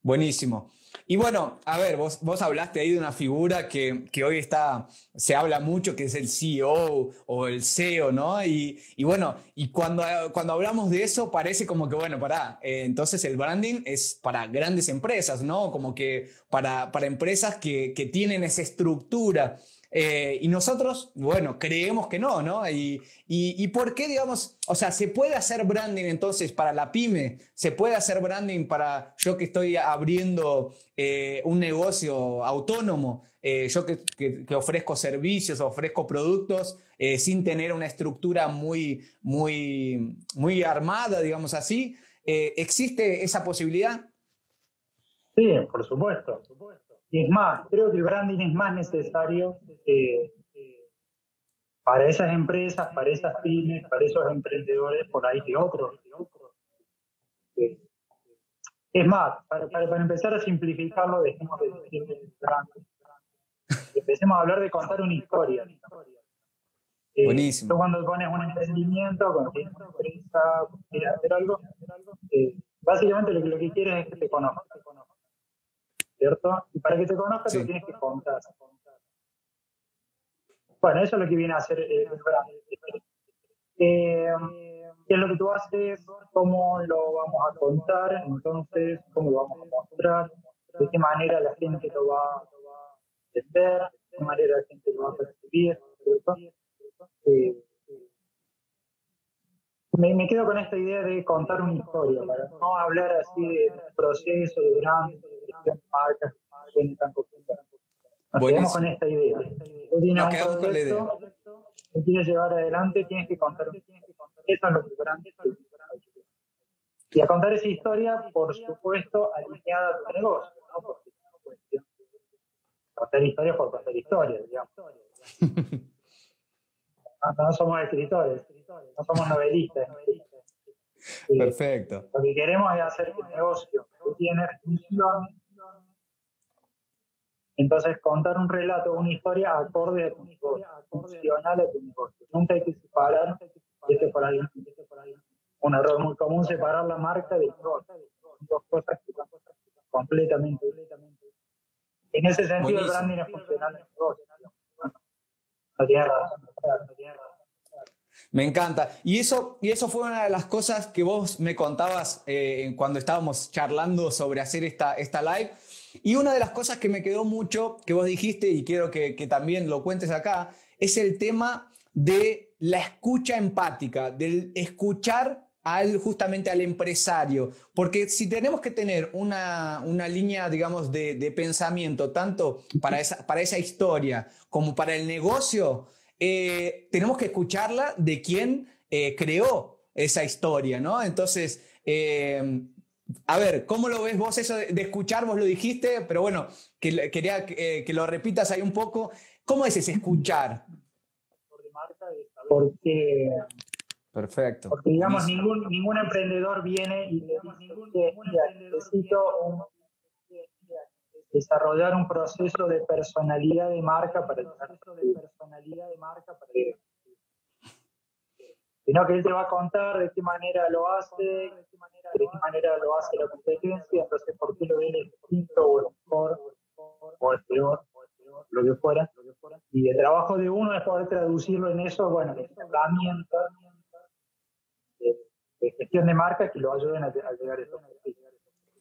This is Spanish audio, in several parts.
Buenísimo. Y bueno, a ver, vos hablaste ahí de una figura que hoy se habla mucho, que es el CEO o el CEO, ¿no? Y bueno, y cuando hablamos de eso parece como que, bueno, pará, entonces el branding es para grandes empresas, ¿no? Como que para empresas que tienen esa estructura. Y nosotros, bueno, creemos que no, ¿no? Y por qué, digamos, o sea, ¿se puede hacer branding entonces para la pyme? ¿Se puede hacer branding para yo que estoy abriendo un negocio autónomo? Yo que ofrezco servicios, ofrezco productos sin tener una estructura muy armada, digamos así. ¿Existe esa posibilidad? Sí, por supuesto. Y es más, creo que el branding es más necesario para esas empresas, para esas pymes, para esos emprendedores por ahí que otros. Eh, Es más, para empezar a simplificarlo, dejemos de decir el branding. Empecemos a hablar de contar una historia. Tú Buenísimo. cuando pones un emprendimiento, cuando tienes una empresa, cuando quieres hacer algo, básicamente lo que quieres es que te conozcan, ¿cierto? Y para que te conozcan tú Sí. tienes que contar. Bueno, eso es lo que viene a hacer el branding. Eh, ¿Qué es lo que tú haces? ¿Cómo lo vamos a contar? Entonces, ¿cómo lo vamos a mostrar? ¿De qué manera la gente lo va a entender? ¿De qué manera la gente lo va a percibir? ¿Cierto? Eh, me quedo con esta idea de contar una historia, para no hablar así de proceso, de branding, de gestión de marcas, que suene tan complicado. Nos quedamos con Buenísimo. esta idea. Tú tienes Nos un quedamos con la idea. proyecto que quieres llevar adelante, tienes que contar una historia. Eso es lo que el branding ayuda. Y a contar esa historia, por supuesto, alineada a tu negocio, ¿no? Porque no puede ser contar historias por contar historias, digamos. No somos escritores, no somos novelistas. Perfecto. Lo que queremos es hacer que el negocio que tú tienes funcione. Entonces, contar un relato, una historia acorde a tu negocio, funcional a tu negocio. Nunca hay que separar, este por ahí un error muy común, separar la marca del negocio. Son dos cosas que van completamente diferentes. En ese sentido, el Buenísimo. branding es funcional al negocio. Bueno, no tiene razón. No tiene razón. Me encanta. Y eso fue una de las cosas que vos me contabas cuando estábamos charlando sobre hacer esta live. Y una de las cosas que me quedó mucho, que vos dijiste, y quiero que también lo cuentes acá, es el tema de la escucha empática, del escuchar justamente al empresario. Porque si tenemos que tener una línea, digamos, de pensamiento, tanto para esa historia como para el negocio, tenemos que escucharla de quien creó esa historia, ¿no? Entonces, a ver, ¿cómo lo ves vos eso de escuchar? Vos lo dijiste, pero bueno, quería que lo repitas ahí un poco. ¿Cómo es ese escuchar? Porque, Perfecto, porque digamos, buenísimo. ningún emprendedor viene y le dice, mira, necesito desarrollar un proceso de personalidad de marca para llegar a sino que él te va a contar de qué manera lo hace, de qué manera lo hace la competencia, entonces por qué lo viene distinto o es mejor o es peor, lo que fuera. Y el trabajo de uno es poder traducirlo en eso, bueno, en herramientas de, de gestión de marca que lo ayuden a llegar a esos objetivos.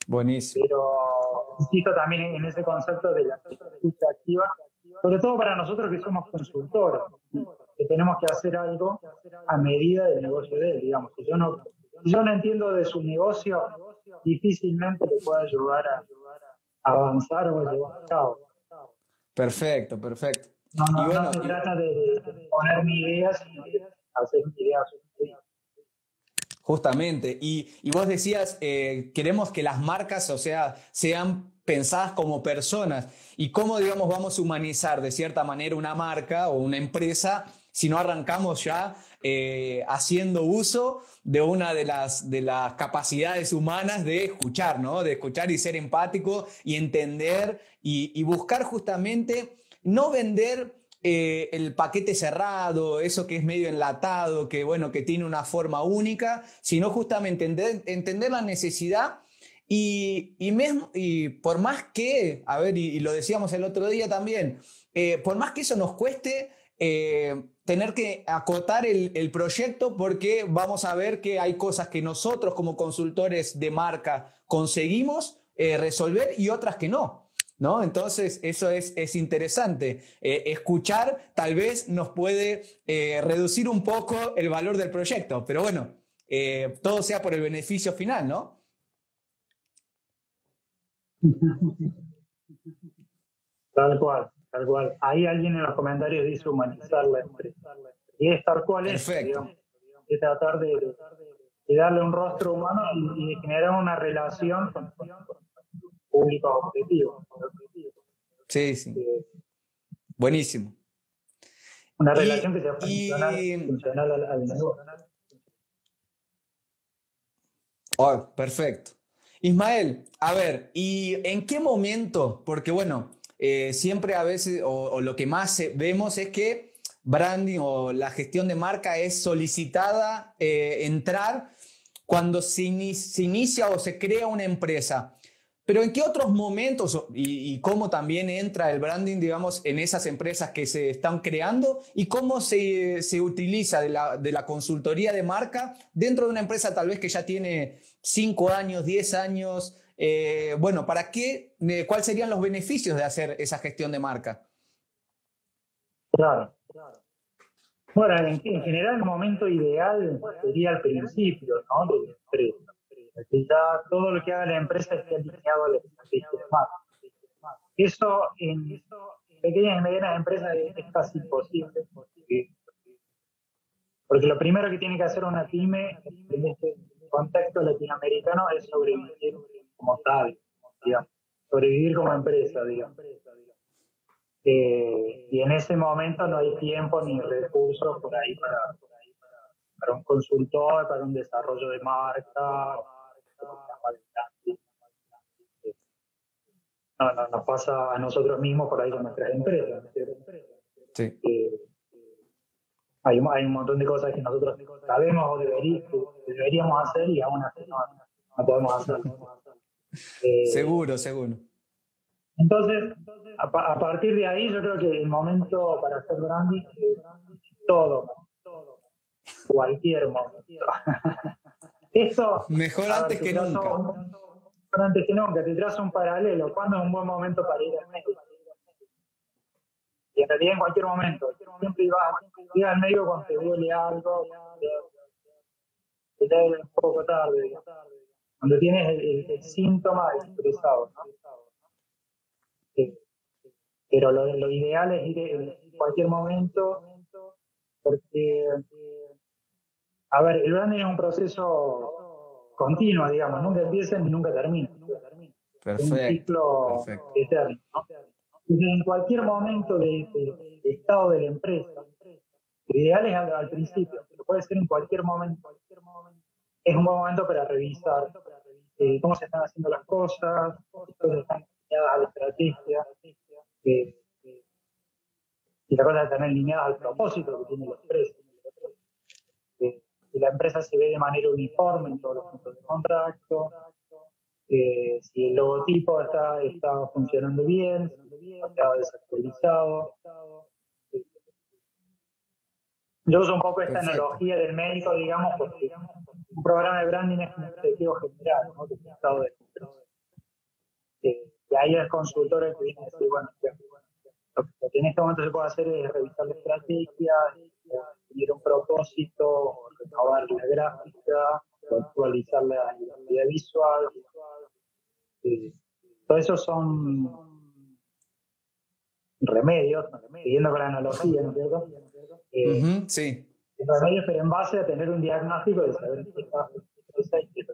Buenísimo. Pero insisto también en ese concepto de la escucha activa, sobre todo para nosotros que somos consultores, que tenemos que hacer algo a medida del negocio de él, digamos. Si yo no entiendo de su negocio, difícilmente le puedo ayudar a avanzar o a llevar a cabo. Perfecto, perfecto. No, Y no, no bueno, se trata de poner mi idea, sino de hacer mi idea. justamente, y vos decías, queremos que las marcas, o sea, sean pensadas como personas. ¿Y cómo, digamos, vamos a humanizar de cierta manera una marca o una empresa si no arrancamos ya haciendo uso de una de las capacidades humanas de escuchar, ¿no? De escuchar y ser empático y entender y buscar justamente no vender el paquete cerrado, eso que es medio enlatado, que bueno, que tiene una forma única, sino justamente entender la necesidad Y por más que, a ver, y lo decíamos el otro día también, por más que eso nos cueste, tener que acotar el proyecto, porque vamos a ver que hay cosas que nosotros como consultores de marca conseguimos resolver y otras que no. ¿No? Entonces, eso es interesante. Escuchar tal vez nos puede reducir un poco el valor del proyecto, pero bueno, todo sea por el beneficio final, ¿no? Tal cual, tal cual. Ahí alguien en los comentarios dice humanizar la empresa. Y es tal cual es, Perfecto. digamos. Es tratar de darle un rostro humano y de generar una relación con público objetivo. Sí, sí. Buenísimo. Una relación que sea Y funcional al negocio. oh, perfecto. Ismael, a ver, ¿y en qué momento? Porque bueno, siempre a veces, o lo que más vemos es que branding o la gestión de marca es solicitada entrar cuando se inicia o se crea una empresa. Pero ¿en qué otros momentos y cómo también entra el branding, digamos, en esas empresas que se están creando y cómo se utiliza de la consultoría de marca dentro de una empresa tal vez que ya tiene 5 años, 10 años? Bueno, ¿para qué? ¿Cuáles serían los beneficios de hacer esa gestión de marca? Claro. Bueno, en general el momento ideal sería al principio, ¿no? De la empresa. Que ya todo lo que haga la empresa esté alineado a la estrategia de marca. Eso en pequeñas y medianas empresas es casi imposible, porque lo primero que tiene que hacer una pyme en este contexto latinoamericano es sobrevivir como tal, digamos, sobrevivir como empresa, digamos. Y en ese momento no hay tiempo ni recursos por ahí para un consultor, para un desarrollo de marca. No, nos pasa a nosotros mismos por ahí con nuestras empresas. Sí. Hay un montón de cosas que nosotros sabemos o deberíamos hacer y aún así no podemos hacerlo. Seguro, seguro. Entonces, a partir de ahí yo creo que el momento para hacer branding es todo, cualquier momento. Esto, Mejor antes que nunca. Antes que nunca, te trazo un paralelo. ¿Cuándo es un buen momento para ir al médico? Y en realidad en cualquier momento. Siempre ibas al médico cuando te duele algo, te duele un poco tarde, cuando tienes el síntoma expresado, ¿no? Pero lo ideal es ir en cualquier momento, porque, a ver, el branding es un proceso continuo, digamos, nunca empieza ni nunca termina. Es un ciclo eterno, ¿no? Entonces, en cualquier momento de estado de la empresa, lo ideal es al principio, pero puede ser en cualquier momento. Es un buen momento para revisar cómo se están haciendo las cosas, cómo están alineadas a la estrategia, y las cosas están alineadas al propósito que tiene la empresa. Si la empresa se ve de manera uniforme en todos los puntos de contacto, si el logotipo está funcionando bien, si no está desactualizado. Yo uso un poco esta analogía del médico, digamos, porque un programa de branding es un objetivo general, ¿no? Que es un estado de empresa. Y ahí el consultor el que viene a decir, bueno, lo que en este momento se puede hacer es revisar la estrategia, definir un propósito, renovar la gráfica, actualizar la identidad visual. Todo eso son remedios, siguiendo con la analogía, ¿no es cierto? Sí. Remedios, pero en base a tener un diagnóstico de saber qué está haciendo.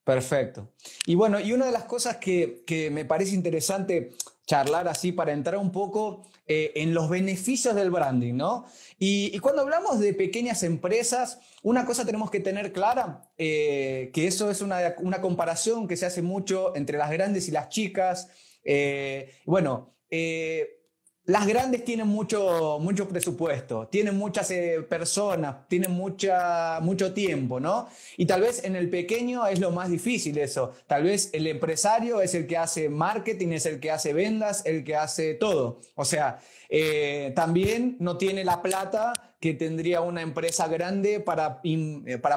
Perfecto. Y bueno, y una de las cosas que me parece interesante charlar así para entrar un poco en los beneficios del branding, ¿no? Y cuando hablamos de pequeñas empresas, una cosa tenemos que tener clara, que eso es una comparación que se hace mucho entre las grandes y las chicas. las grandes tienen mucho presupuesto, tienen muchas personas, tienen mucho tiempo, ¿no? Y tal vez en el pequeño es lo más difícil eso. Tal vez el empresario es el que hace marketing, es el que hace vendas, el que hace todo. O sea, también no tiene la plata que tendría una empresa grande para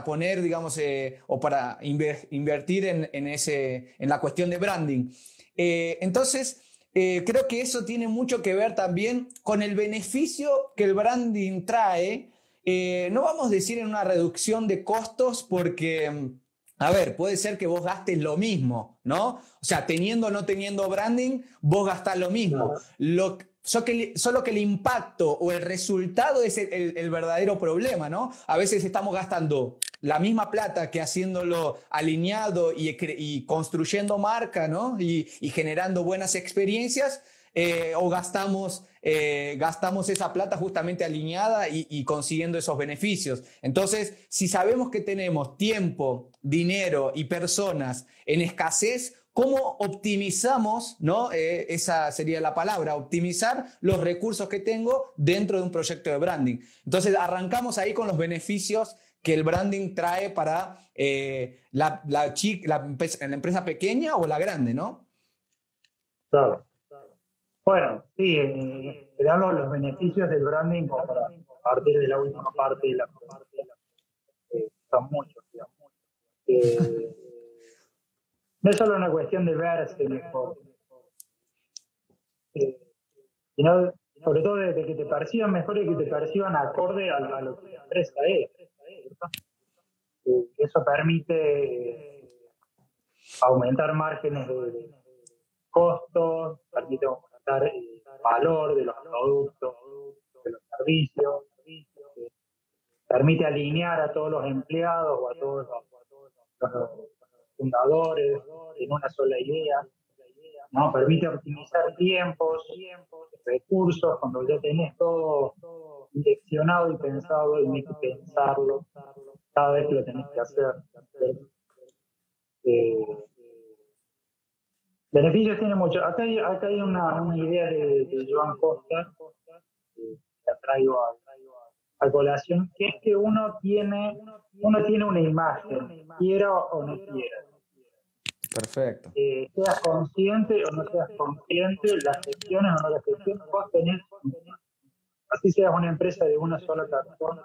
poner, digamos, o para invertir en la cuestión de branding. Entonces, creo que eso tiene mucho que ver también con el beneficio que el branding trae. No vamos a decir en una reducción de costos porque, a ver, puede ser que vos gastes lo mismo, ¿no? O sea, teniendo o no teniendo branding, vos gastás lo mismo. Solo que el impacto o el resultado es el verdadero problema, ¿no? A veces estamos gastando la misma plata que haciéndolo alineado y construyendo marca, ¿no? Y generando buenas experiencias, o gastamos esa plata justamente alineada y consiguiendo esos beneficios. Entonces, si sabemos que tenemos tiempo, dinero y personas en escasez, ¿cómo optimizamos, ¿no? Esa sería la palabra, optimizar los recursos que tengo dentro de un proyecto de branding. Entonces, arrancamos ahí con los beneficios que el branding trae para la empresa pequeña o la grande, ¿no? Claro. Bueno, sí, veamos los beneficios del branding como para partir de la última parte de la pregunta. Son muchos, digamos. No es solo una cuestión de verse mejor, sino sobre todo de que te perciban mejor y que te perciban acorde a lo que la empresa es. Eso permite aumentar márgenes de costos, permite aumentar el valor de los productos, de los servicios, permite alinear a todos los empleados o a todos los fundadores en una sola idea, ¿no? Permite optimizar tiempos, recursos, cuando ya tenés todo direccionado y pensado y tenés que pensarlo cada vez que lo tenés que hacer. Beneficios tiene mucho. Acá hay una idea de Joan Costa, que la traigo a colación, que es que uno tiene una imagen, quiera o no quiera. Perfecto. Seas consciente o no seas consciente, las gestiones o no las gestiones, vos tenés, así seas una empresa de una sola persona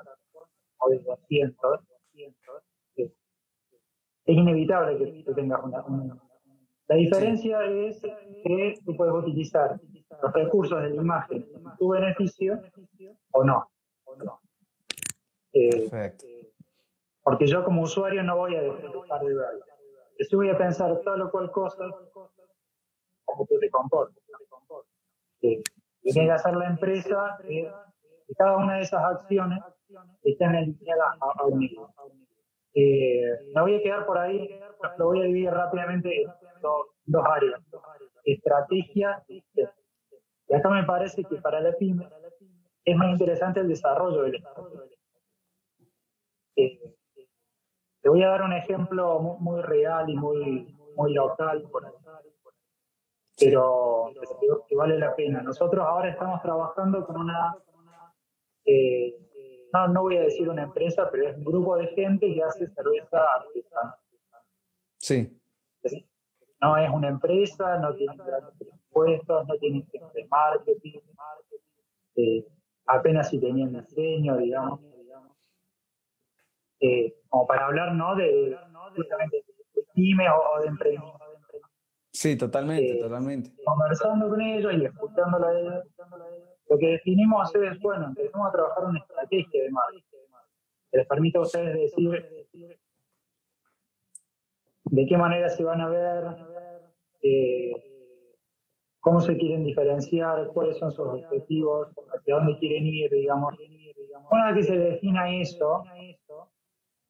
o de 200, es inevitable que tengas una. La diferencia es que tú puedes utilizar los recursos de la imagen en tu beneficio o no. Perfecto. Porque yo como usuario no voy a dejar de verlo. Yo voy a pensar tal o cual cosa como tú te comportas. Tiene que hacer la empresa que cada una de esas acciones estén alineadas a un nivel. Me voy a quedar por ahí, lo voy a dividir rápidamente en dos áreas: estrategia y sistema. Y acá me parece que para la pyme es más interesante el desarrollo del estrategia. Te voy a dar un ejemplo muy real y muy local, por ahí, pero que vale la pena. Nosotros ahora estamos trabajando con una, no voy a decir una empresa, pero es un grupo de gente que hace cerveza artesanal. Sí. No es una empresa, no tiene grandes presupuestos, no tiene temas de marketing, apenas si tenían diseño, digamos. Como para hablar, ¿no? Justamente de pyme o de emprendimiento. Sí, totalmente. Conversando con ellos y escuchándola de ellos, lo que definimos hacer es, bueno, empezamos a trabajar una estrategia de marketing que les permita a ustedes decir de qué manera se van a ver, cómo se quieren diferenciar, cuáles son sus objetivos, hacia dónde quieren ir, digamos. Una vez que se defina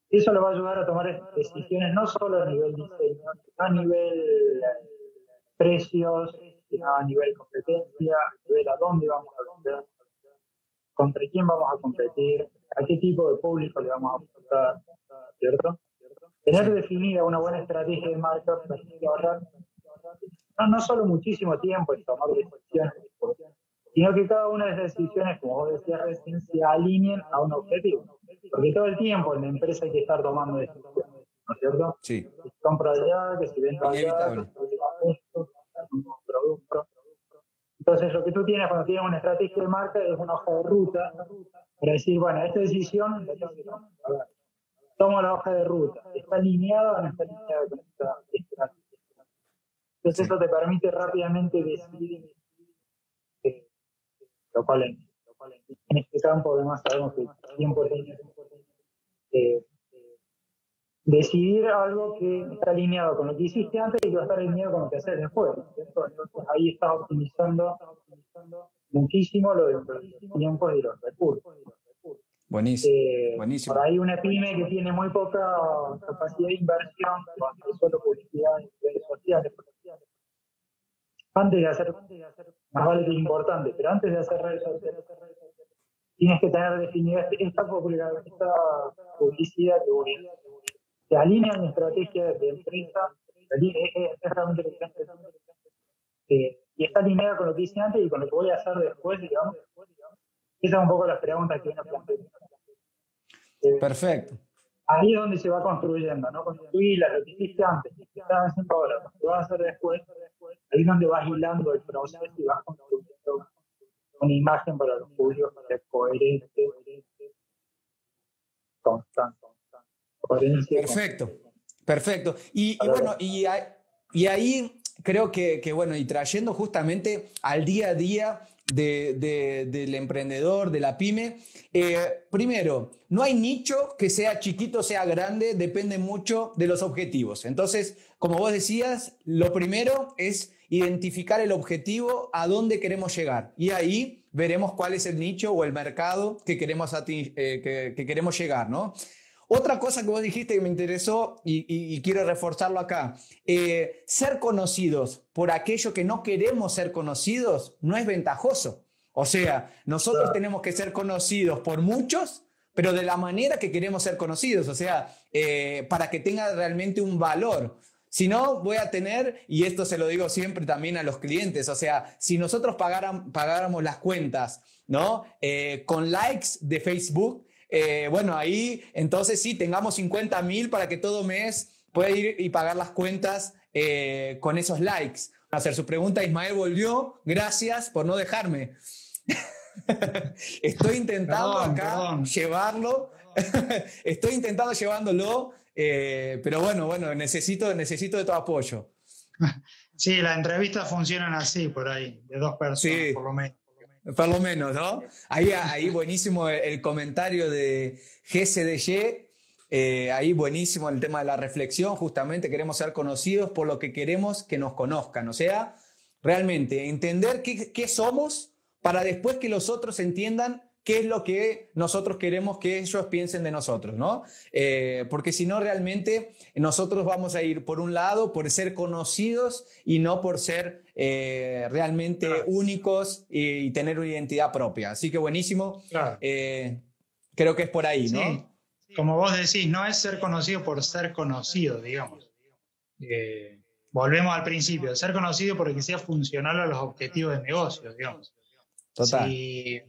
eso lo va a ayudar a tomar decisiones no solo a nivel diseño, sino a nivel precios, sino a nivel competencia, a nivel a dónde vamos a vender, contra quién vamos a competir, a qué tipo de público le vamos a apuntar, ¿cierto? Tener definida una buena estrategia de marca permite ahorrar no solo muchísimo tiempo en tomar decisiones, sino que cada una de esas decisiones, como vos decías recién, se alineen a un objetivo. Porque todo el tiempo en la empresa hay que estar tomando decisiones, ¿no es cierto? Sí. Que si compro allá, que si vendo allá, que Inevitable. si vendo esto, que si un nuevo producto. Entonces, lo que tú tienes cuando tienes una estrategia de marca es una hoja de ruta para decir, bueno, esta decisión la tengo que tomar. A ver, tomo la hoja de ruta. ¿Está alineada o no está alineada con esta estrategia? Entonces, Sí. eso te permite rápidamente decidir, lo cual en este campo, además, sabemos que el tiempo es decidir algo que está alineado con lo que hiciste antes y que va a estar alineado con lo que haces después. Entonces, ahí estás optimizando muchísimo lo de los tiempos y los recursos. Buenísimo. Buenísimo. Por ahí una pyme que tiene muy poca capacidad de inversión, con solo publicidad en redes sociales. Antes de hacer, más vale que es importante, pero antes de hacer redes sociales, tienes que tener definida esta publicidad que alinea a mi estrategia de empresa, es realmente lo que tengo que hacer. Y está alineada con lo que hice antes y con lo que voy a hacer después, digamos. Esas son un poco las preguntas que uno plantea. Perfecto. Ahí es donde se va construyendo, ¿no? Construir lo que hiciste antes, lo que estás haciendo ahora, lo que vas a hacer después. Ahí es donde vas hilando el proceso y vas construyendo una imagen para los públicos que es coherente, constante. Perfecto, perfecto. Y bueno, y ahí creo que, bueno, y trayendo justamente al día a día del emprendedor, de la pyme, primero, no hay nicho que sea chiquito, sea grande, depende mucho de los objetivos. Entonces, como vos decías, lo primero es identificar el objetivo, a dónde queremos llegar. Y ahí veremos cuál es el nicho o el mercado que queremos, que queremos llegar, ¿no? Otra cosa que vos dijiste que me interesó y quiero reforzarlo acá, ser conocidos por aquello que no queremos ser conocidos no es ventajoso. O sea, nosotros tenemos que ser conocidos por muchos, pero de la manera que queremos ser conocidos, o sea, para que tenga realmente un valor. Si no, voy a tener, y esto se lo digo siempre también a los clientes, o sea, si nosotros pagáramos las cuentas, ¿no? Con likes de Facebook, bueno, ahí entonces sí, tengamos 50.000 para que todo mes pueda ir y pagar las cuentas con esos likes. A hacer su pregunta, Ismael volvió, gracias por no dejarme. Estoy intentando llevarlo, estoy intentando llevándolo, pero bueno, necesito de tu apoyo. Sí, las entrevistas funcionan así por ahí, de dos personas, sí. Por lo menos. Por lo menos, ¿no? Ahí buenísimo el comentario de GCDY, ahí buenísimo el tema de la reflexión, justamente queremos ser conocidos por lo que queremos que nos conozcan, o sea, realmente entender qué somos para después que los otros entiendan qué es lo que nosotros queremos que ellos piensen de nosotros, ¿no? Porque si no, realmente nosotros vamos a ir por un lado por ser conocidos y no por ser realmente únicos y tener una identidad propia. Así que buenísimo. Claro. Creo que es por ahí, ¿no? Sí. Como vos decís, no es ser conocido por ser conocido, digamos. Volvemos al principio, ser conocido porque sea funcional a los objetivos de negocio, digamos. Total. Si,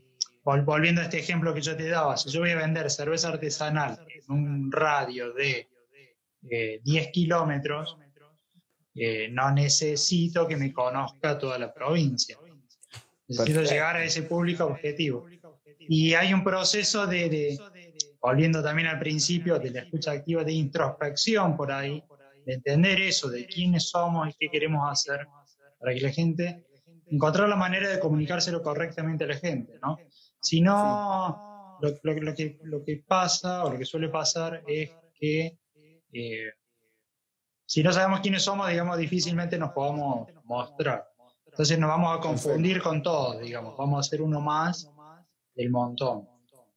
volviendo a este ejemplo que yo te daba, si yo voy a vender cerveza artesanal en un radio de 10 kilómetros, no necesito que me conozca toda la provincia. Necesito llegar a ese público objetivo. Y hay un proceso volviendo también al principio de la escucha activa, de introspección por ahí, de entender eso, de quiénes somos y qué queremos hacer, para que la gente, encontrar la manera de comunicárselo correctamente a la gente, ¿no? Si no, lo que pasa, o lo que suele pasar, es que si no sabemos quiénes somos, digamos, difícilmente nos podamos mostrar. Entonces nos vamos a confundir con todos, digamos, vamos a ser uno más del montón.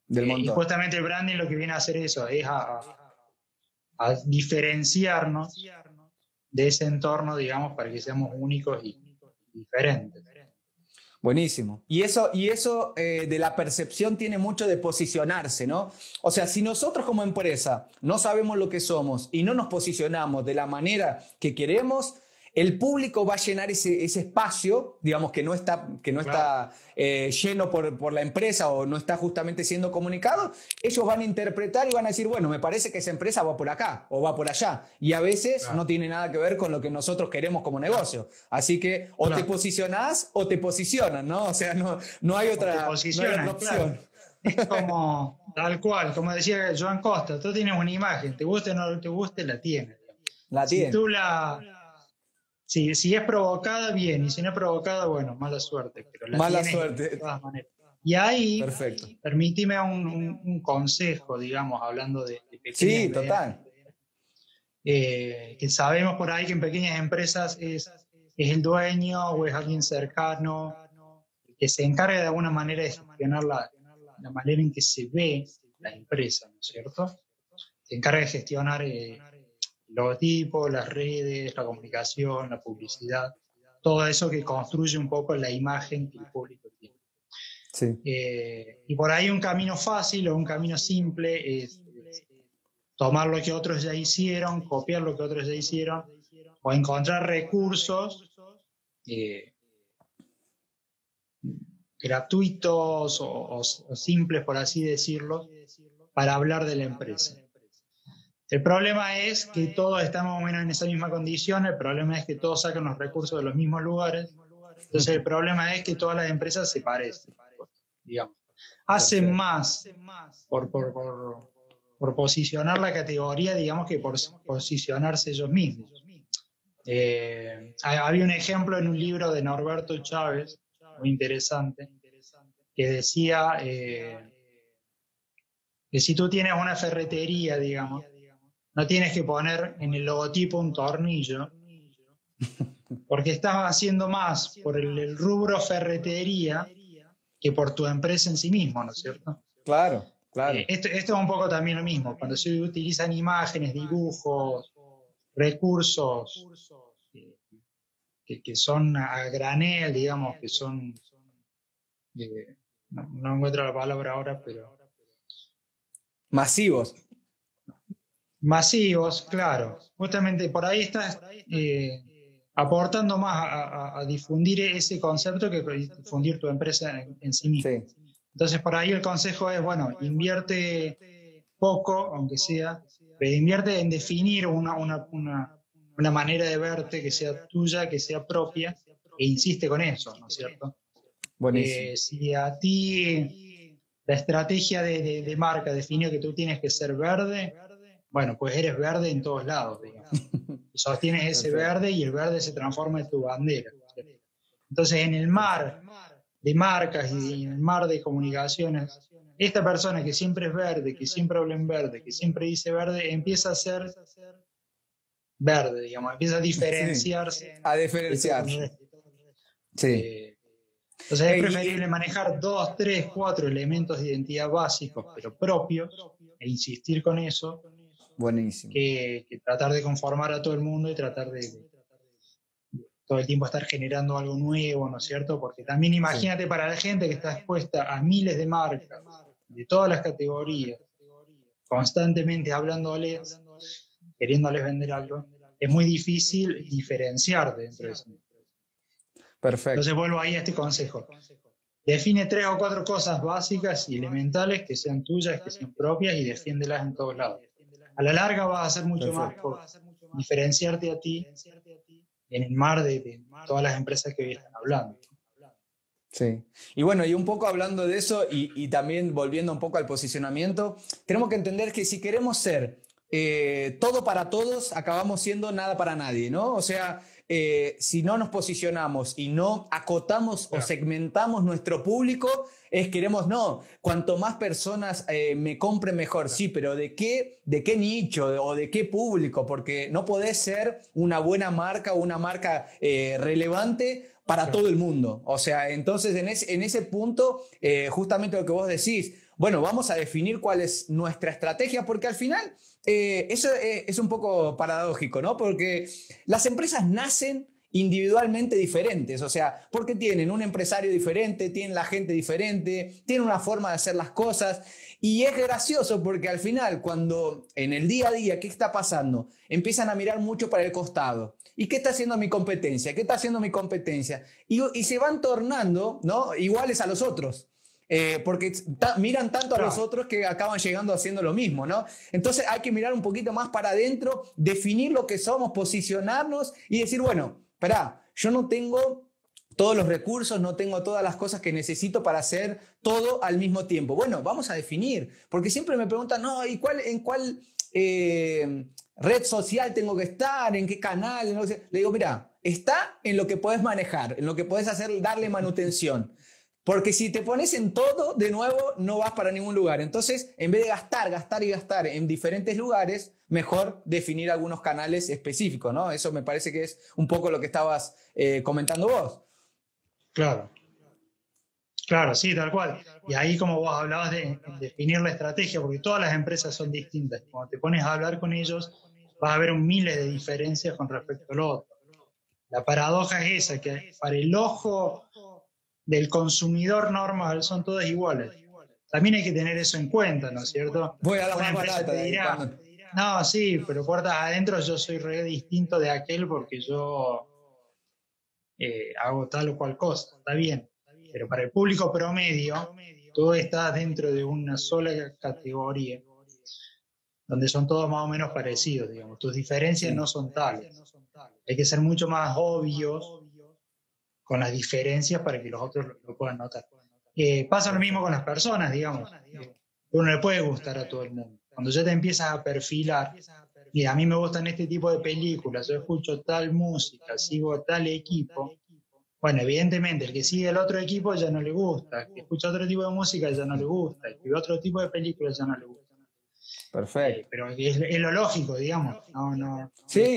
Y justamente el branding lo que viene a hacer eso, es a diferenciarnos de ese entorno, digamos, para que seamos únicos y diferentes. Buenísimo. Y eso de la percepción tiene mucho de posicionarse, ¿no? O sea, si nosotros como empresa no sabemos lo que somos y no nos posicionamos de la manera que queremos, el público va a llenar ese espacio, digamos, que no está lleno por la empresa o no está justamente siendo comunicado. Ellos van a interpretar y van a decir, bueno, me parece que esa empresa va por acá o va por allá. Y a veces no tiene nada que ver con lo que nosotros queremos como negocio. Así que o te posicionás o te posicionan, ¿no? O sea, no hay otra opción. Claro. Es como, tal cual, como decía Joan Costa, tú tienes una imagen, te guste o no te guste, la tienes. La tienes. Si tú si es provocada, bien, y si no es provocada, bueno, mala suerte. Pero mala suerte. De todas maneras. Y ahí, perfecto, permíteme un consejo, digamos, hablando de pequeñas. Sí, total. Que sabemos por ahí que en pequeñas empresas es el dueño o es alguien cercano que se encarga de alguna manera de gestionar la manera en que se ve la empresa, ¿no es cierto? Se encarga de gestionar el logotipo, las redes, la comunicación, la publicidad, todo eso que construye un poco la imagen que el público tiene. Sí. Y por ahí un camino fácil o un camino simple es tomar lo que otros ya hicieron, copiar lo que otros ya hicieron, o encontrar recursos gratuitos o simples, por así decirlo, para hablar de la empresa. El problema es que todos estamos más o menos en esa misma condición, el problema es que todos sacan los recursos de los mismos lugares, entonces el problema es que todas las empresas se parecen, digamos. Hacen más por posicionar la categoría, digamos, que por posicionarse ellos mismos. Había un ejemplo en un libro de Norberto Chávez, muy interesante, que decía que si tú tienes una ferretería, digamos, no tienes que poner en el logotipo un tornillo, porque estás haciendo más por el rubro ferretería que por tu empresa en sí mismo, ¿no es cierto? Claro, claro. Esto es un poco también lo mismo, cuando se utilizan imágenes, dibujos, recursos que son a granel, digamos, que son... no encuentro la palabra ahora, pero... Masivos. Masivos, claro. Justamente por ahí estás aportando más a difundir ese concepto que difundir tu empresa en sí misma. Sí. Entonces por ahí el consejo es, bueno, invierte poco, aunque sea, pero invierte en definir una manera de verte que sea tuya, que sea propia, e insiste con eso, ¿no es cierto? Buenísimo. Si a ti la estrategia de marca definió que tú tienes que ser verde, bueno, pues eres verde en todos lados, digamos. Y sostienes ese verde y el verde se transforma en tu bandera. Entonces, en el mar de marcas y en el mar de comunicaciones, esta persona que siempre es verde, que siempre habla en verde, que siempre dice verde, empieza a ser verde, digamos, empieza a diferenciarse. Sí, a diferenciarse. Sí. Entonces es preferible manejar 2, 3, 4 elementos de identidad básicos, pero propios, e insistir con eso. Buenísimo. Que tratar de conformar a todo el mundo y tratar de todo el tiempo estar generando algo nuevo, ¿no es cierto? Porque también imagínate para la gente que está expuesta a miles de marcas, de todas las categorías, constantemente hablándoles, queriéndoles vender algo, es muy difícil diferenciar dentro de eso. Perfecto. Entonces vuelvo ahí a este consejo. Define 3 o 4 cosas básicas y elementales que sean tuyas, que sean propias y defiéndelas en todos lados. A la larga vas a hacer mucho más por diferenciarte a ti en el mar de todas las empresas que hoy están hablando. Sí. Y bueno, y un poco hablando de eso y también volviendo un poco al posicionamiento, tenemos que entender que si queremos ser todo para todos, acabamos siendo nada para nadie, ¿no? O sea, si no nos posicionamos y no acotamos o segmentamos nuestro público, queremos, no, cuanto más personas me compren mejor, sí, pero ¿de qué nicho o de qué público? Porque no podés ser una buena marca o una marca relevante para todo el mundo. O sea, entonces en ese punto, justamente lo que vos decís, bueno, vamos a definir cuál es nuestra estrategia, porque al final eso es un poco paradójico, ¿no? Porque las empresas nacen individualmente diferentes, o sea, porque tienen un empresario diferente, tienen la gente diferente, tienen una forma de hacer las cosas, y es gracioso porque al final, cuando en el día a día, ¿qué está pasando? Empiezan a mirar mucho para el costado. ¿Y qué está haciendo mi competencia? ¿Qué está haciendo mi competencia? Y se van tornando, ¿no?, iguales a los otros. Porque miran tanto a los otros que acaban llegando haciendo lo mismo, ¿no? Entonces hay que mirar un poquito más para adentro, definir lo que somos, posicionarnos y decir, bueno, pará, yo no tengo todos los recursos, no tengo todas las cosas que necesito para hacer todo al mismo tiempo. Bueno, vamos a definir, porque siempre me preguntan, no, ¿y en cuál red social tengo que estar? ¿En qué canal? No sé. Le digo, mira, está en lo que puedes manejar, en lo que puedes hacer, darle manutención. Porque si te pones en todo, de nuevo, no vas para ningún lugar. Entonces, en vez de gastar en diferentes lugares, mejor definir algunos canales específicos, ¿no? Eso me parece que es un poco lo que estabas comentando vos. Claro. Claro, sí, tal cual. Y ahí, como vos hablabas de definir la estrategia, porque todas las empresas son distintas. Cuando te pones a hablar con ellos, vas a ver miles de diferencias con respecto al otro. La paradoja es esa, que para el ojo del consumidor normal son todas iguales. También hay que tener eso en cuenta, ¿no es cierto? Voy a la Una más empresa barata te dirá, no, sí, pero puertas adentro yo soy re distinto de aquel porque yo hago tal o cual cosa. Está bien, pero para el público promedio, tú estás dentro de una sola categoría, donde son todos más o menos parecidos, digamos. Tus diferencias no son tales. Hay que ser mucho más obvios con las diferencias para que los otros lo puedan notar. Pasa lo mismo con las personas, digamos. Uno le puede gustar a todo el mundo. Cuando ya te empiezas a perfilar, mira, a mí me gustan este tipo de películas, yo escucho tal música, sigo tal equipo. Bueno, evidentemente, el que sigue el otro equipo ya no le gusta, el que escucha otro tipo de música ya no le gusta, el que ve otro tipo de películas ya no le gusta. Perfecto. Pero es lo lógico, digamos. Sí.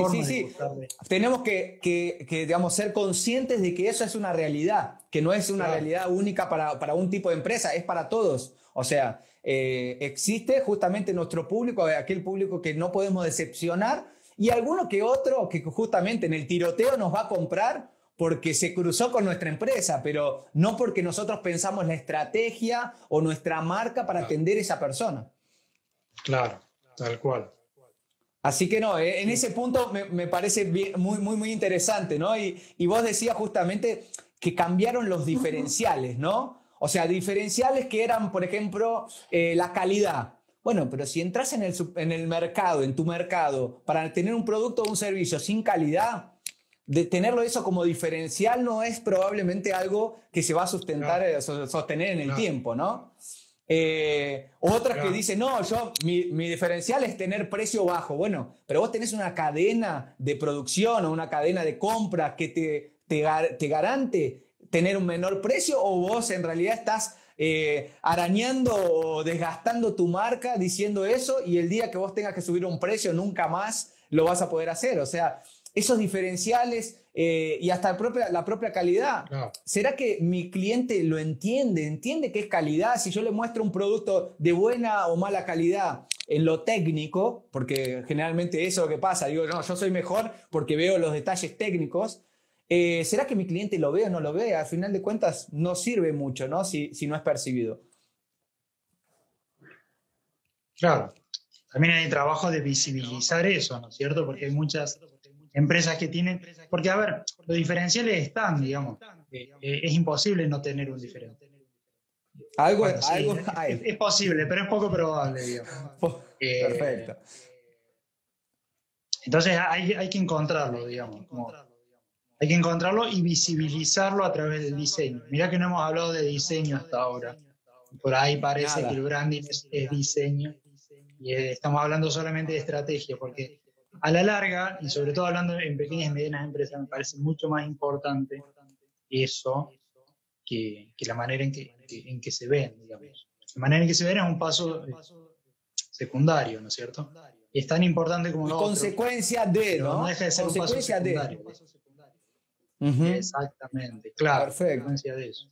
Tenemos que, digamos, ser conscientes de que eso es una realidad, que no es una realidad única para un tipo de empresa, es para todos. O sea, existe justamente nuestro público, aquel público que no podemos decepcionar, y alguno que otro que justamente en el tiroteo nos va a comprar porque se cruzó con nuestra empresa, pero no porque nosotros pensamos la estrategia o nuestra marca para atender a esa persona. Claro, tal cual. Así que no, en ese punto me parece muy interesante, ¿no? Y vos decías justamente que cambiaron los diferenciales, ¿no? O sea, diferenciales que eran, por ejemplo, la calidad. Bueno, pero si entras en el mercado, en tu mercado, para tener un producto o un servicio sin calidad, de tenerlo eso como diferencial no es probablemente algo que se va a sostener en el tiempo, ¿no? Otras que dicen, no, mi diferencial es tener precio bajo. Bueno, pero vos tenés una cadena de producción o una cadena de compra que te garante tener un menor precio, o vos en realidad estás arañando o desgastando tu marca diciendo eso, y el día que vos tengas que subir un precio nunca más lo vas a poder hacer. O sea, esos diferenciales y hasta la propia calidad. ¿Será que mi cliente lo entiende? ¿Entiende qué es calidad? Si yo le muestro un producto de buena o mala calidad en lo técnico, porque generalmente eso es lo que pasa, digo, no, yo soy mejor porque veo los detalles técnicos, ¿será que mi cliente lo ve o no lo ve? Al final de cuentas no sirve mucho, ¿no? Si no es percibido. Claro. También hay trabajo de visibilizar eso, ¿no es cierto? Porque hay muchas empresas que tienen... Porque, a ver, los diferenciales están, digamos. Es imposible no tener un diferencial. Es posible, pero es poco probable, digamos. Perfecto. Entonces hay que encontrarlo, digamos. Hay que encontrarlo y visibilizarlo a través del diseño. Mirá que no hemos hablado de diseño hasta ahora. Por ahí parece que el branding es diseño. Y estamos hablando solamente de estrategia, porque a la larga, y sobre todo hablando en pequeñas y medianas empresas, me parece mucho más importante eso que la manera en que se ven, digamos. La manera en que se ven es un paso secundario, ¿no es cierto? Y es tan importante como lo otro. Consecuencia de, ¿no? No deja de ser un paso secundario. Exactamente, claro. Perfecto. Consecuencia de eso.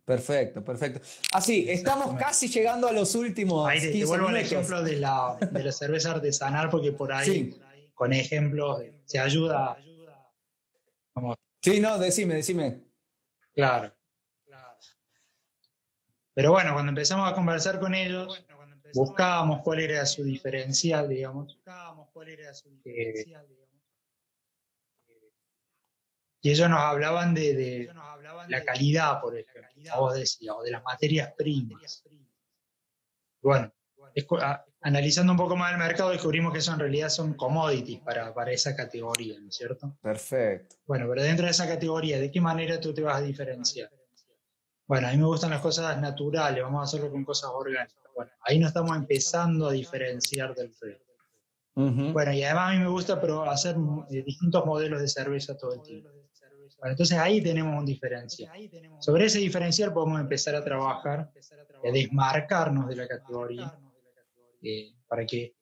Perfecto. Así, estamos casi llegando a los últimos. Ahí te vuelvo al ejemplo de la cerveza artesanal, porque por ahí, con ejemplos, se ayuda Vamos, Sí, no, decime. claro. Pero bueno, cuando empezamos a conversar con ellos, buscábamos cuál era su diferencial, digamos. Eh, y ellos nos hablaban de la calidad, por ejemplo, como vos decías, o de las materias primas. Bueno, analizando un poco más el mercado, descubrimos que eso en realidad son commodities para esa categoría, ¿no es cierto? Perfecto. Bueno, pero dentro de esa categoría, ¿de qué manera tú te vas a diferenciar? Bueno, a mí me gustan las cosas naturales, vamos a hacerlo con cosas orgánicas. Bueno, ahí nos estamos empezando a diferenciar del resto. Bueno, y además a mí me gusta hacer distintos modelos de cerveza todo el tiempo. Bueno, entonces ahí tenemos un diferencial. Sobre ese diferencial podemos empezar a trabajar, a desmarcarnos de la categoría, para que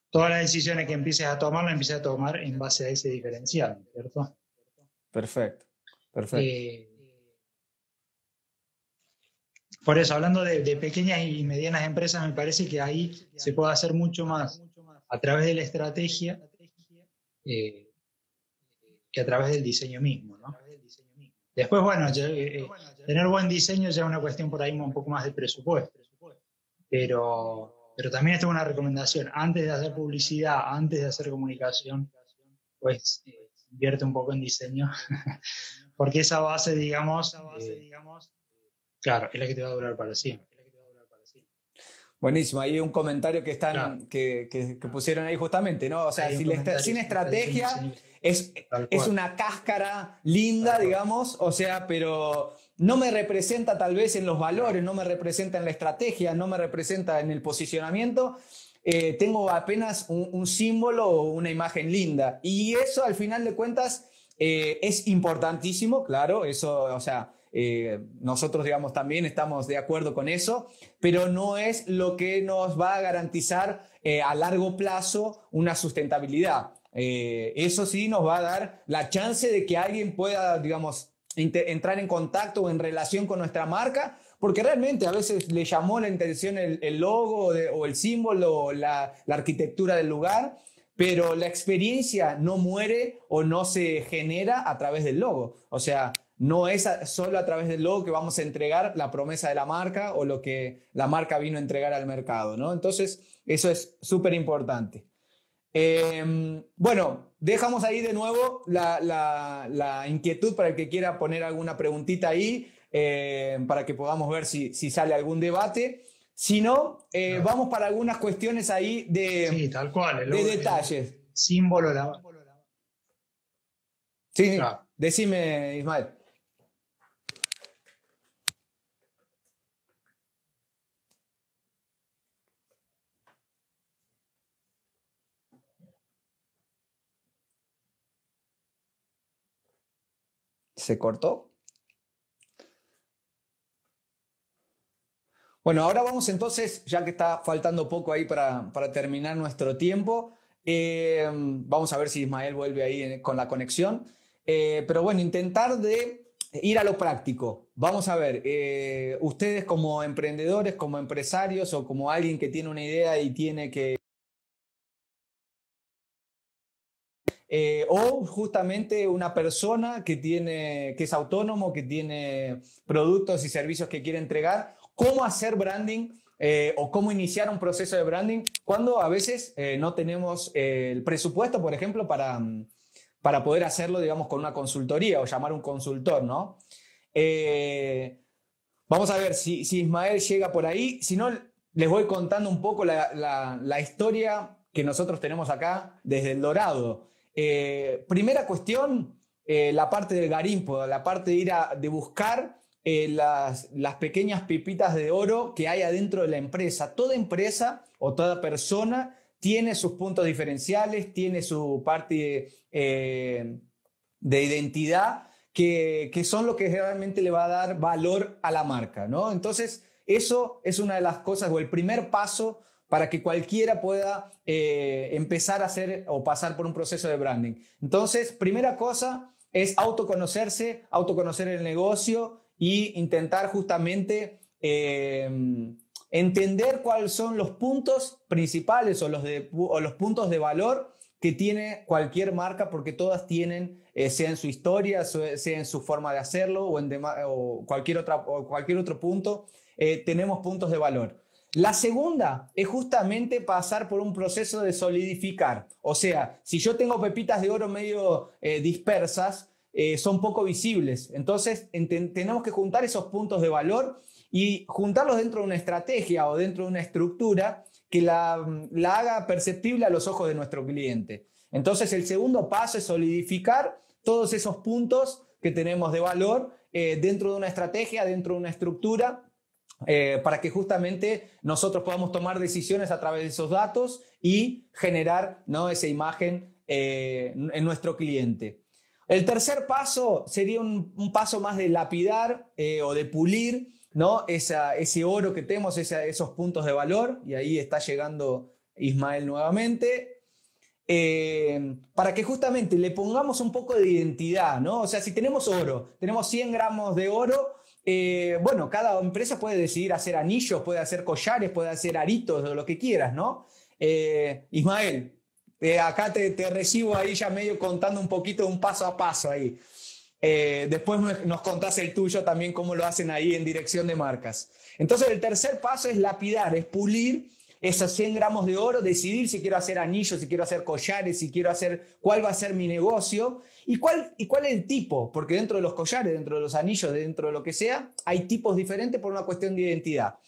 todas las decisiones que empieces a tomar, las empieces a tomar en base a ese diferencial, ¿cierto? Perfecto. Por eso, hablando de pequeñas y medianas empresas, me parece que ahí se puede hacer mucho más a través de la estrategia que a través del diseño mismo, ¿no? Después, bueno, tener buen diseño ya es una cuestión por ahí un poco más de presupuesto. Pero también esta es una recomendación. Antes de hacer publicidad, antes de hacer comunicación, pues invierte un poco en diseño. Porque esa base, digamos, claro, es la que te va a durar para siempre. Buenísimo, hay un comentario que están Claro. que pusieron ahí justamente, ¿no? O sea, sin estrategia es una cáscara linda, digamos, o sea, pero no me representa tal vez en los valores, no me representa en la estrategia, no me representa en el posicionamiento. Tengo apenas un símbolo o una imagen linda. Y eso, al final de cuentas, es importantísimo, claro, eso, o sea, nosotros, digamos, también estamos de acuerdo con eso, pero no es lo que nos va a garantizar a largo plazo una sustentabilidad. Eso sí nos va a dar la chance de que alguien pueda, digamos, entrar en contacto o en relación con nuestra marca, porque realmente a veces le llamó la intención el logo o el símbolo o la arquitectura del lugar, pero la experiencia no muere o no se genera a través del logo. O sea, no es solo a través del logo que vamos a entregar la promesa de la marca o lo que la marca vino a entregar al mercado, ¿no? Entonces, eso es súper importante. Bueno, dejamos ahí de nuevo la inquietud para el que quiera poner alguna preguntita ahí, para que podamos ver si sale algún debate. Si no, vamos para algunas cuestiones ahí Sí, tal cual. de detalles. El símbolo. Sí, Claro. decime, Ismael. ¿Se cortó? Bueno, ahora vamos entonces, ya que está faltando poco ahí para terminar nuestro tiempo, vamos a ver si Ismael vuelve ahí con la conexión. Pero bueno, intentar de ir a lo práctico. Vamos a ver, ustedes como emprendedores, como empresarios o como alguien que tiene una idea y tiene que... o justamente una persona que es autónomo, que tiene productos y servicios que quiere entregar, cómo hacer branding o cómo iniciar un proceso de branding cuando a veces no tenemos el presupuesto, por ejemplo, para poder hacerlo, digamos, con una consultoría o llamar a un consultor, ¿no? Vamos a ver si Ismael llega por ahí. Si no, les voy contando un poco la historia que nosotros tenemos acá desde El Dorado. Primera cuestión, la parte del garimpo, la parte de buscar las pequeñas pepitas de oro que hay adentro de la empresa. Toda empresa o toda persona tiene sus puntos diferenciales, tiene su parte de identidad que son lo que realmente le va a dar valor a la marca, ¿no? Entonces, eso es una de las cosas o el primer paso para que cualquiera pueda empezar a hacer o pasar por un proceso de branding. Entonces, primera cosa es autoconocerse, autoconocer el negocio e intentar justamente entender cuáles son los puntos principales o los puntos de valor que tiene cualquier marca, porque todas tienen, sea en su historia, sea en su forma de hacerlo o cualquier otro punto, tenemos puntos de valor. La segunda es justamente pasar por un proceso de solidificar. O sea, si yo tengo pepitas de oro medio dispersas, son poco visibles. Entonces, tenemos que juntar esos puntos de valor y juntarlos dentro de una estrategia o dentro de una estructura que la haga perceptible a los ojos de nuestro cliente. Entonces, el segundo paso es solidificar todos esos puntos que tenemos de valor dentro de una estrategia, dentro de una estructura, para que justamente nosotros podamos tomar decisiones a través de esos datos y generar, ¿no?, esa imagen en nuestro cliente. El tercer paso sería un paso más de lapidar o de pulir, ¿no?, ese oro que tenemos, esos puntos de valor, y ahí está llegando Ismael nuevamente, para que justamente le pongamos un poco de identidad, ¿no? O sea, si tenemos oro, tenemos 100 gramos de oro, bueno, cada empresa puede decidir hacer anillos, puede hacer collares, puede hacer aritos, o lo que quieras, ¿no? Ismael, acá te recibo ahí ya medio contando un poquito un paso a paso ahí. Después nos contás el tuyo también, cómo lo hacen ahí en dirección de marcas. Entonces, el tercer paso es lapidar, es pulir esos 100 gramos de oro, decidir si quiero hacer anillos, si quiero hacer collares, si quiero hacer cuál va a ser mi negocio y cuál es el tipo, porque dentro de los collares, dentro de los anillos, dentro de lo que sea, hay tipos diferentes por una cuestión de identidad.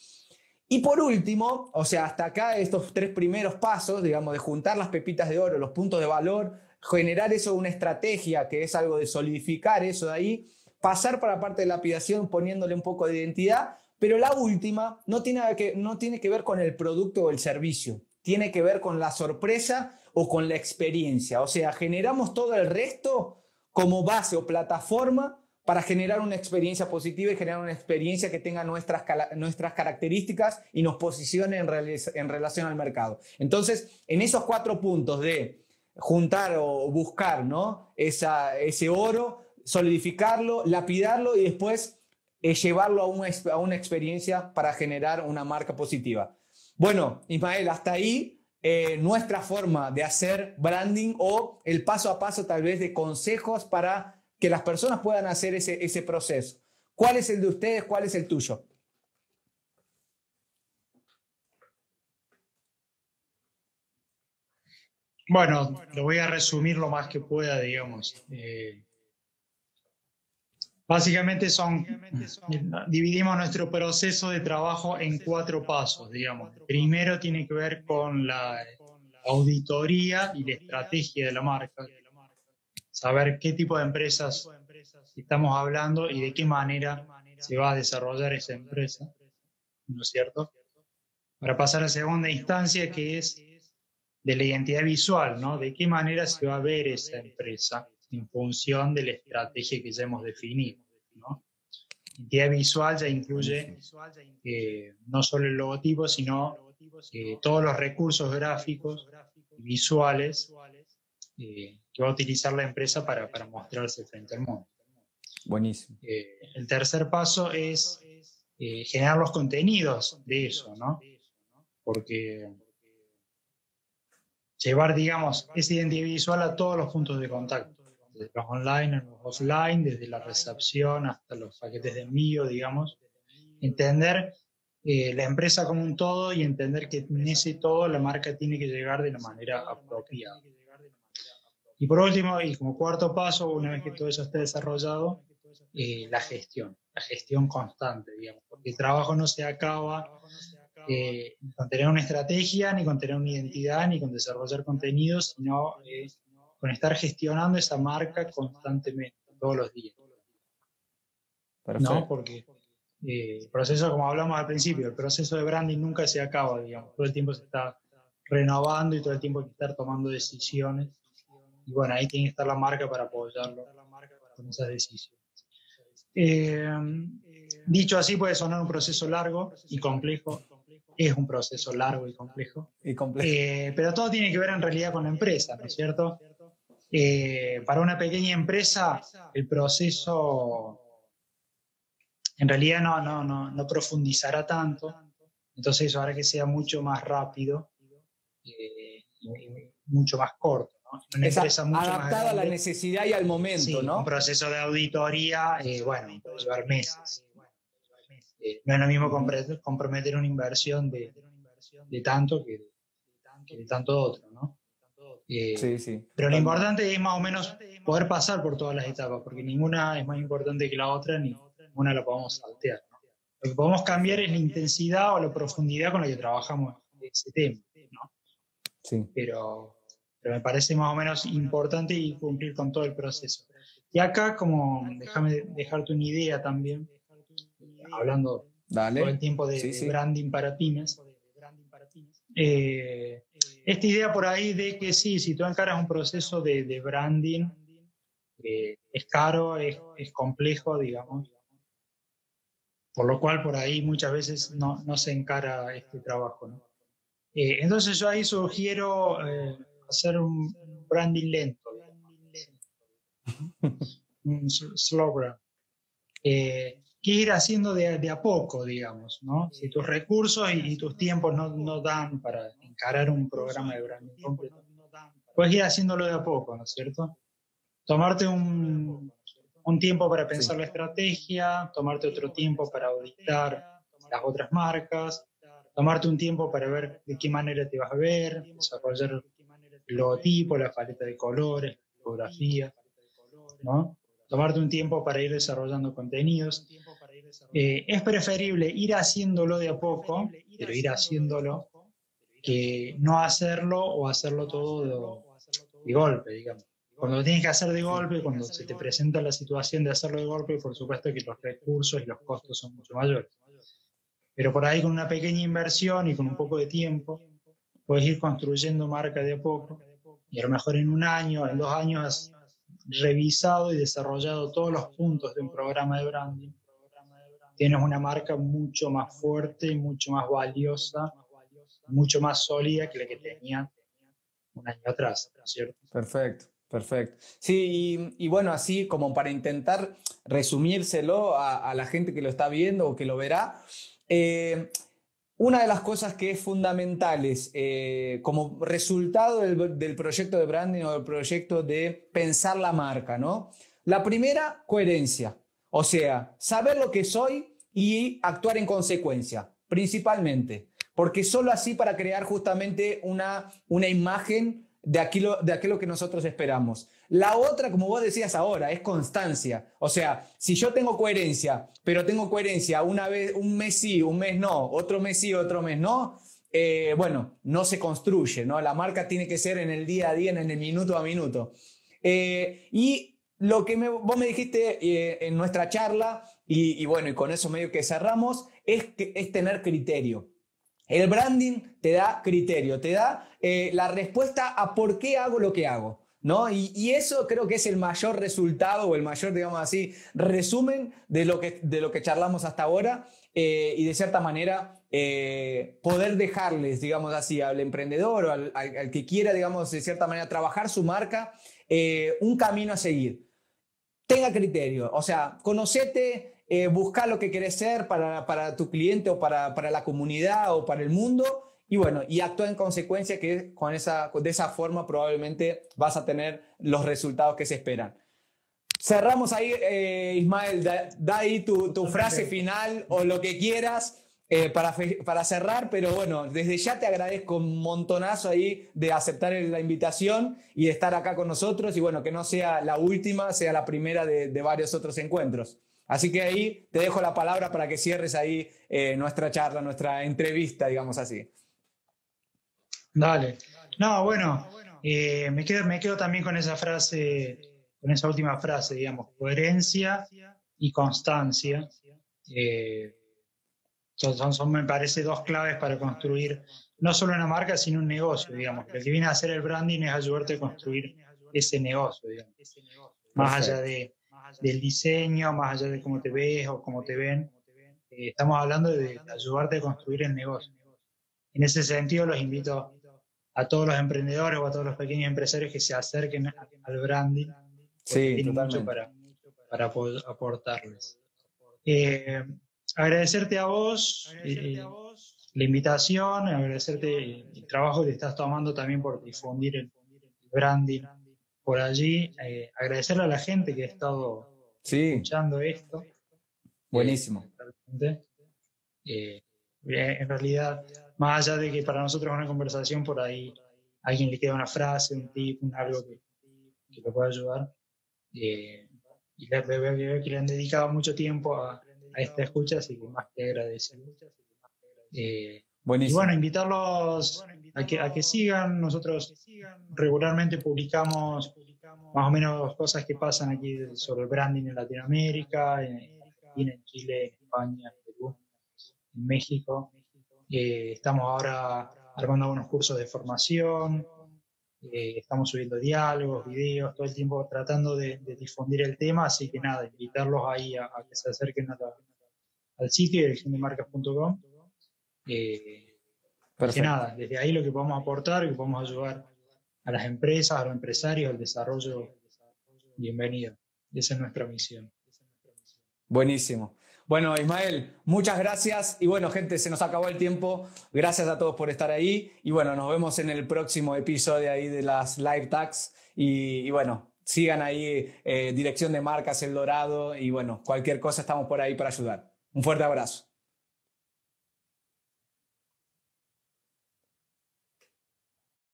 Y por último, o sea, hasta acá estos 3 primeros pasos, digamos, de juntar las pepitas de oro, los puntos de valor, generar eso una estrategia que es algo de solidificar eso de ahí, pasar para la parte de lapidación poniéndole un poco de identidad, pero la última no tiene que ver con el producto o el servicio, tiene que ver con la sorpresa o con la experiencia. O sea, generamos todo el resto como base o plataforma para generar una experiencia positiva y generar una experiencia que tenga nuestras características y nos posicione en relación al mercado. Entonces, en esos 4 puntos de juntar o buscar, ¿no?, ese oro, solidificarlo, lapidarlo y después llevarlo a una experiencia para generar una marca positiva. Bueno, Ismael, hasta ahí nuestra forma de hacer branding o el paso a paso tal vez de consejos para que las personas puedan hacer ese proceso. ¿Cuál es el de ustedes? ¿Cuál es el tuyo? Bueno, lo voy a resumir lo más que pueda, digamos. Básicamente dividimos nuestro proceso de trabajo en 4 pasos, digamos. Primero tiene que ver con la auditoría y la estrategia de la marca. Saber qué tipo de empresas estamos hablando y de qué manera se va a desarrollar esa empresa, ¿no es cierto? Para pasar a la segunda instancia, que es de la identidad visual, ¿no? De qué manera se va a ver esa empresa en función de la estrategia que ya hemos definido, ¿no? Identidad visual ya incluye no solo el logotipo, sino todos los recursos gráficos y visuales que va a utilizar la empresa para mostrarse frente al mundo. Buenísimo. El tercer paso es generar los contenidos de eso, ¿no? Porque llevar, digamos, esa identidad visual a todos los puntos de contacto, desde los online a los offline, desde la recepción hasta los paquetes de envío, digamos. Entender la empresa como un todo y entender que en ese todo la marca tiene que llegar de la manera apropiada. Y por último, y como cuarto paso, una vez que todo eso esté desarrollado, la gestión constante, digamos, porque el trabajo no se acaba con tener una estrategia, ni con tener una identidad, ni con desarrollar contenidos, sino con estar gestionando esa marca constantemente, todos los días. Perfecto. ¿No? Porque el proceso, como hablamos al principio, el proceso de branding nunca se acaba, digamos, todo el tiempo se está renovando y todo el tiempo hay que estar tomando decisiones. Y bueno, ahí tiene que estar la marca para apoyarlo con esas decisiones. Dicho así, puede sonar un proceso largo y complejo. Es un proceso largo y complejo. Pero todo tiene que ver en realidad con la empresa, ¿no es cierto? Para una pequeña empresa, el proceso en realidad no profundizará tanto. Entonces eso hará que sea mucho más rápido y mucho más corto. ¿no? Una empresa mucho más adaptada a la grande, necesidad y al momento, sí, ¿no? un proceso de auditoría, bueno, puede llevar meses. No es lo mismo comprometer una inversión de tanto que de tanto otro, ¿no? Sí, sí, Pero lo totalmente. importante es más o menos poder pasar por todas las etapas, porque ninguna es más importante que la otra, ni ninguna la podemos saltear, ¿no? Lo que podemos cambiar es la intensidad o la profundidad con la que trabajamos ese tema, ¿no? Sí. Pero me parece más o menos importante y cumplir con todo el proceso. Y acá, como déjame dejarte una idea también, hablando todo el Dale. tiempo Sí, de sí. branding para pymes, esta idea por ahí de que sí, si tú encaras un proceso de branding, es caro, es complejo, digamos, por lo cual por ahí muchas veces no se encara este trabajo, ¿no? Entonces yo ahí sugiero hacer un branding lento, un slow brand, que ir haciendo de a poco, digamos, ¿no? Si tus recursos y tus tiempos no dan para encarar un programa de branding completo, puedes ir haciéndolo de a poco, ¿no es cierto? Tomarte un tiempo para pensar la estrategia, tomarte otro tiempo para auditar las otras marcas, tomarte un tiempo para ver de qué manera te vas a ver, desarrollar el logotipo, la paleta de colores, la fotografía, ¿no? Tomarte un tiempo para ir desarrollando contenidos. Es preferible ir haciéndolo de a poco, pero ir haciéndolo, que no hacerlo o hacerlo todo de golpe, digamos. Cuando lo tienes que hacer de golpe, cuando se te presenta la situación de hacerlo de golpe, por supuesto que los recursos y los costos son mucho mayores. Pero por ahí con una pequeña inversión y con un poco de tiempo, puedes ir construyendo marca de a poco y a lo mejor en un año, en 2 años has revisado y desarrollado todos los puntos de un programa de branding. Tienes una marca mucho más fuerte, mucho más valiosa, mucho más sólida que la que tenía un año atrás, ¿no es cierto? Perfecto, perfecto. Sí, y bueno, así como para intentar resumírselo a la gente que lo está viendo o que lo verá, una de las cosas que es fundamentales como resultado del proyecto de branding o del proyecto de pensar la marca, ¿no? La primera, coherencia. O sea, saber lo que soy y actuar en consecuencia, principalmente. Porque solo así para crear justamente una imagen de aquello que nosotros esperamos. La otra, como vos decías ahora, es constancia. O sea, si yo tengo coherencia, pero tengo coherencia una vez, un mes sí, un mes no, otro mes sí, otro mes no, bueno, no se construye, ¿no? La marca tiene que ser en el día a día, en el minuto a minuto. Y lo que vos me dijiste en nuestra charla, y bueno, y con eso medio que cerramos, es tener criterio. El branding te da criterio, te da la respuesta a por qué hago lo que hago, ¿no? Y eso creo que es el mayor resultado o el mayor, digamos así, resumen de lo que charlamos hasta ahora y de cierta manera poder dejarles, digamos así, al emprendedor o al que quiera, digamos, de cierta manera trabajar su marca, un camino a seguir. Tenga criterio, o sea, conocete, busca lo que querés ser para tu cliente o para la comunidad o para el mundo y bueno, y actúa en consecuencia que de esa forma probablemente vas a tener los resultados que se esperan. Cerramos ahí, Ismael, da ahí tu frase final o lo que quieras para cerrar, pero bueno, desde ya te agradezco un montonazo ahí de aceptar la invitación y de estar acá con nosotros y bueno, que no sea la última, sea la primera de varios otros encuentros. Así que ahí te dejo la palabra para que cierres ahí nuestra charla, nuestra entrevista, digamos así. Dale. No, bueno, me quedo también con esa frase, con esa última frase, digamos, coherencia y constancia. Son, me parece, dos claves para construir no solo una marca, sino un negocio, digamos. Lo que viene a hacer el branding es ayudarte a construir ese negocio, digamos. Más allá del diseño, más allá de cómo te ves o cómo te ven, estamos hablando de ayudarte a construir el negocio. En ese sentido, los invito a todos los emprendedores o a todos los pequeños empresarios que se acerquen al branding, porque Sí, tienen mucho totalmente. para aportarles. Agradecerte a vos la invitación, agradecerte el trabajo que estás tomando también por difundir el branding por allí. Agradecerle a la gente que ha estado escuchando esto. Buenísimo. En realidad, más allá de que para nosotros es una conversación, por ahí a alguien le queda una frase, un tip, algo que lo pueda ayudar. Y veo que le han dedicado mucho tiempo a esta escucha, así que más que agradecido. Buenísimo. Y bueno, invitarlos a que sigan. Nosotros regularmente publicamos más o menos cosas que pasan aquí sobre el branding en Latinoamérica, en Chile, en España, en Perú, en México. Estamos ahora armando algunos cursos de formación, estamos subiendo diálogos, videos, todo el tiempo tratando de difundir el tema, así que nada, invitarlos ahí a que se acerquen al sitio direcciondemarcas.com. Que nada, desde ahí lo que podamos aportar, que podamos ayudar a las empresas, a los empresarios, al desarrollo, bienvenido. Esa es nuestra misión. Buenísimo. Bueno, Ismael, muchas gracias. Y bueno, gente, se nos acabó el tiempo. Gracias a todos por estar ahí. Y bueno, nos vemos en el próximo episodio ahí de las Live Tags. Y bueno, sigan ahí Dirección de Marcas El Dorado. Y bueno, cualquier cosa estamos por ahí para ayudar. Un fuerte abrazo.